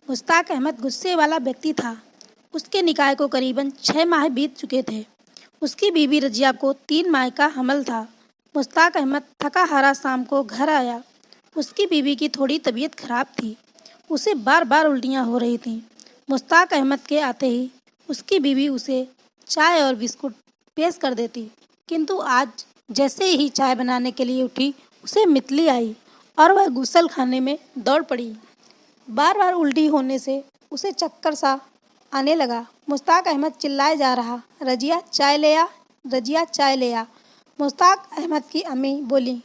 मुश्ताक अहमद गुस्से वाला व्यक्ति था। उसके निकाह को करीबन 6 माह बीत चुके थे। उसकी बीवी रजिया को 3 माह का हमल था। मुश्ताक अहमद थका हारा शाम को घर आया। उसकी बीवी की थोड़ी तबीयत खराब थी। उसे बार बार उल्टियाँ हो रही थीं। मुश्ताक अहमद के आते ही उसकी बीवी उसे चाय और बिस्कुट पेश कर देती, किंतु आज जैसे ही चाय बनाने के लिए उठी, उसे मितली आई और वह गुसल खाने में दौड़ पड़ी। बार बार उल्टी होने से उसे चक्कर सा आने लगा। मुश्ताक अहमद चिल्लाए जा रहा, रजिया चाय ले आ, रजिया चाय ले आ। मुश्ताक अहमद की अम्मी बोली,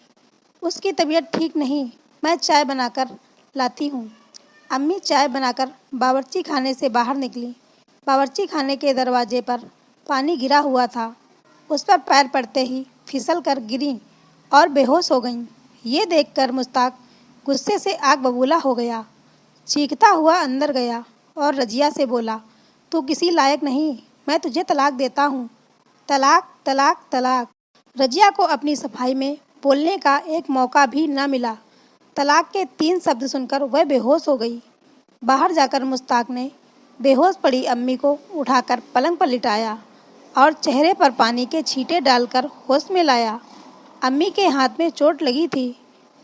उसकी तबीयत ठीक नहीं, मैं चाय बनाकर लाती हूँ। अम्मी चाय बनाकर बावर्ची खाने से बाहर निकली। बावर्ची खाने के दरवाजे पर पानी गिरा हुआ था। उस पर पैर पड़ते ही फिसल कर गिरी और बेहोश हो गईं। ये देखकर मुश्ताक गुस्से से आग बबूला हो गया। चीखता हुआ अंदर गया और रजिया से बोला, तू किसी लायक नहीं, मैं तुझे तलाक देता हूँ। तलाक तलाक तलाक। रजिया को अपनी सफाई में बोलने का एक मौका भी न मिला। तलाक के 3 शब्द सुनकर वह बेहोश हो गई। बाहर जाकर मुश्ताक ने बेहोश पड़ी अम्मी को उठाकर पलंग पर लिटाया और चेहरे पर पानी के छींटे डालकर होश में लाया। अम्मी के हाथ में चोट लगी थी।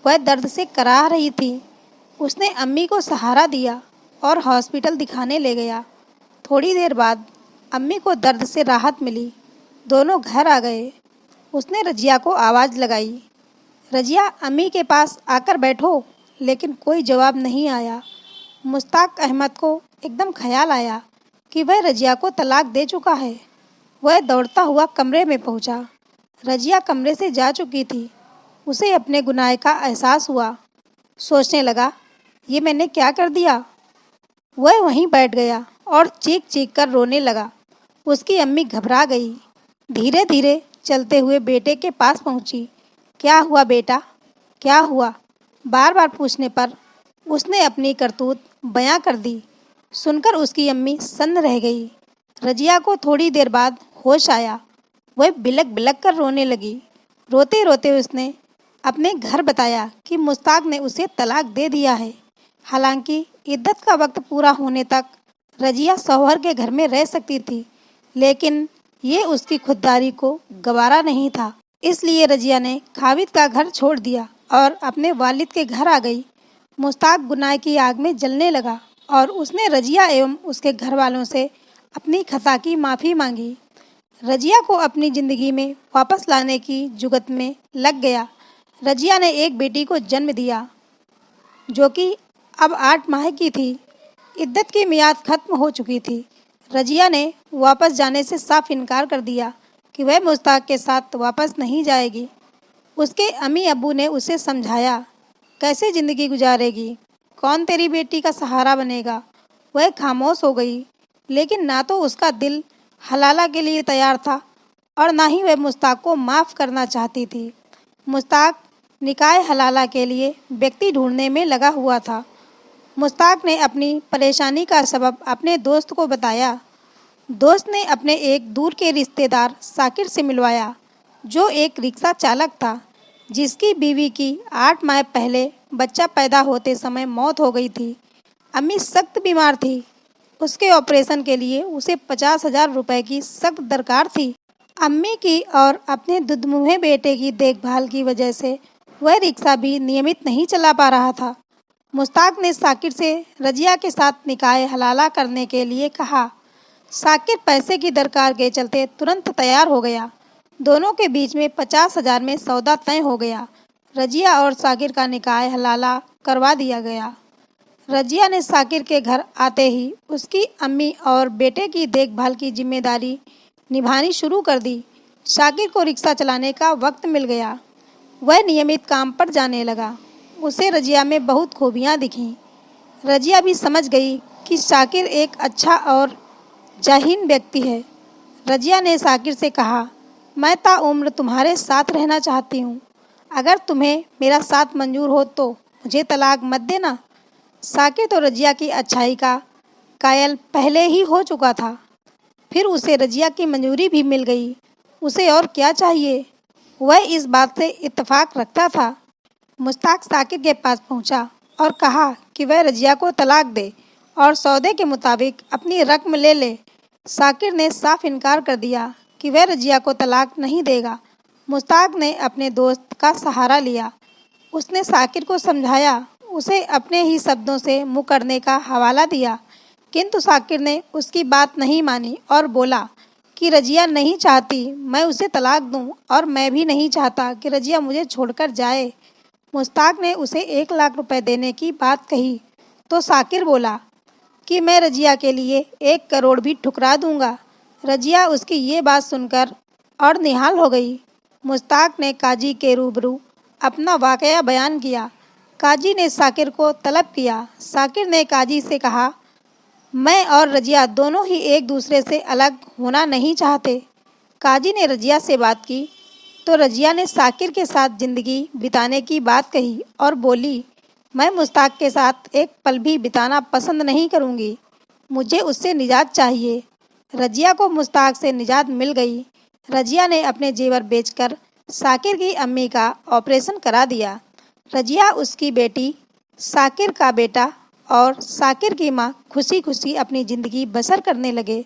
वह दर्द से कराह रही थी। उसने अम्मी को सहारा दिया और हॉस्पिटल दिखाने ले गया। थोड़ी देर बाद अम्मी को दर्द से राहत मिली। दोनों घर आ गए। उसने रजिया को आवाज़ लगाई, रजिया अम्मी के पास आकर बैठो, लेकिन कोई जवाब नहीं आया। मुश्ताक अहमद को एकदम ख्याल आया कि वह रजिया को तलाक दे चुका है। वह दौड़ता हुआ कमरे में पहुंचा। रजिया कमरे से जा चुकी थी। उसे अपने गुनाह का एहसास हुआ। सोचने लगा, ये मैंने क्या कर दिया। वह वहीं बैठ गया और चीख चीख कर रोने लगा। उसकी अम्मी घबरा गई। धीरे धीरे चलते हुए बेटे के पास पहुंची। क्या हुआ बेटा, क्या हुआ? बार बार पूछने पर उसने अपनी करतूत बयां कर दी। सुनकर उसकी अम्मी सन्न रह गई। रजिया को थोड़ी देर बाद होश आया। वह बिलक बिलक कर रोने लगी। रोते रोते उसने अपने घर बताया कि मुश्ताक ने उसे तलाक दे दिया है। हालांकि इद्दत का वक्त पूरा होने तक रजिया शौहर के घर में रह सकती थी, लेकिन ये उसकी खुददारी को गवारा नहीं था। इसलिए रजिया ने खाविद का घर छोड़ दिया और अपने वालिद के घर आ गई। मुश्ताक गुनाह की आग में जलने लगा और उसने रजिया एवं उसके घर वालों से अपनी खता की माफ़ी मांगी। रजिया को अपनी ज़िंदगी में वापस लाने की जुगत में लग गया। रजिया ने एक बेटी को जन्म दिया जो कि अब 8 माह की थी। इद्दत की मियाद खत्म हो चुकी थी। रजिया ने वापस जाने से साफ इनकार कर दिया कि वह मुश्ताक के साथ वापस नहीं जाएगी। उसके अम्मी अब्बू ने उसे समझाया, कैसे ज़िंदगी गुजारेगी, कौन तेरी बेटी का सहारा बनेगा। वह खामोश हो गई, लेकिन ना तो उसका दिल हलाला के लिए तैयार था और ना ही वह मुश्ताक को माफ़ करना चाहती थी। मुश्ताक निकाह हलाला के लिए व्यक्ति ढूंढने में लगा हुआ था। मुश्ताक ने अपनी परेशानी का सबब अपने दोस्त को बताया। दोस्त ने अपने एक दूर के रिश्तेदार साकिर से मिलवाया, जो एक रिक्शा चालक था, जिसकी बीवी की 8 माह पहले बच्चा पैदा होते समय मौत हो गई थी। अम्मी सख्त बीमार थी। उसके ऑपरेशन के लिए उसे 50,000 रुपये की सख्त दरकार थी। अम्मी की और अपने दुधमुहे बेटे की देखभाल की वजह से वह रिक्शा भी नियमित नहीं चला पा रहा था। मुश्ताक ने साकिर से रजिया के साथ निकाह हलाला करने के लिए कहा। साकिर पैसे की दरकार के चलते तुरंत तैयार हो गया। दोनों के बीच में 50,000 में सौदा तय हो गया। रजिया और साकिर का निकाह हलाला करवा दिया गया। रजिया ने साकिर के घर आते ही उसकी अम्मी और बेटे की देखभाल की जिम्मेदारी निभानी शुरू कर दी। साकिर को रिक्शा चलाने का वक्त मिल गया। वह नियमित काम पर जाने लगा। उसे रजिया में बहुत खूबियाँ दिखीं। रजिया भी समझ गई कि साकिर एक अच्छा और जाहीन व्यक्ति है। रजिया ने साकिर से कहा, मैं ताउम्र तुम्हारे साथ रहना चाहती हूँ। अगर तुम्हें मेरा साथ मंजूर हो तो मुझे तलाक मत देना। साकिर तो रजिया की अच्छाई का कायल पहले ही हो चुका था। फिर उसे रजिया की मंजूरी भी मिल गई। उसे और क्या चाहिए? वह इस बात से इत्तेफाक रखता था। मुश्ताक साकिर के पास पहुंचा और कहा कि वह रजिया को तलाक दे और सौदे के मुताबिक अपनी रकम ले ले। साकिर ने साफ इनकार कर दिया कि वह रजिया को तलाक नहीं देगा। मुश्ताक ने अपने दोस्त का सहारा लिया। उसने साकिर को समझाया, उसे अपने ही शब्दों से मुकरने का हवाला दिया, किंतु साकिर ने उसकी बात नहीं मानी और बोला कि रजिया नहीं चाहती मैं उसे तलाक दूं और मैं भी नहीं चाहता कि रजिया मुझे छोड़कर जाए। मुश्ताक ने उसे 1 लाख रुपए देने की बात कही तो साकिर बोला कि मैं रजिया के लिए 1 करोड़ भी ठुकरा दूंगा। रजिया उसकी ये बात सुनकर और निहाल हो गई। मुश्ताक ने काजी के रूबरू अपना वाकया बयान किया। काजी ने साकिर को तलब किया। साकिर ने काजी से कहा, मैं और रजिया दोनों ही एक दूसरे से अलग होना नहीं चाहते। काजी ने रजिया से बात की तो रजिया ने साकिर के साथ ज़िंदगी बिताने की बात कही और बोली, मैं मुश्ताक के साथ एक पल भी बिताना पसंद नहीं करूँगी, मुझे उससे निजात चाहिए। रजिया को मुश्ताक से निजात मिल गई। रजिया ने अपने जेवर बेचकर साकिर की अम्मी का ऑपरेशन करा दिया। रजिया, उसकी बेटी, साकिर का बेटा और साकिर की माँ खुशी खुशी अपनी ज़िंदगी बसर करने लगे।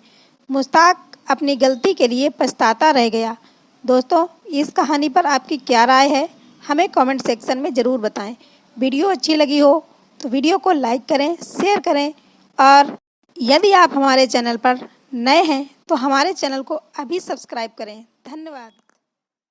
मुश्ताक अपनी गलती के लिए पछताता रह गया। दोस्तों, इस कहानी पर आपकी क्या राय है, हमें कमेंट सेक्शन में ज़रूर बताएं। वीडियो अच्छी लगी हो तो वीडियो को लाइक करें, शेयर करें और यदि आप हमारे चैनल पर नए हैं तो हमारे चैनल को अभी सब्सक्राइब करें। धन्यवाद।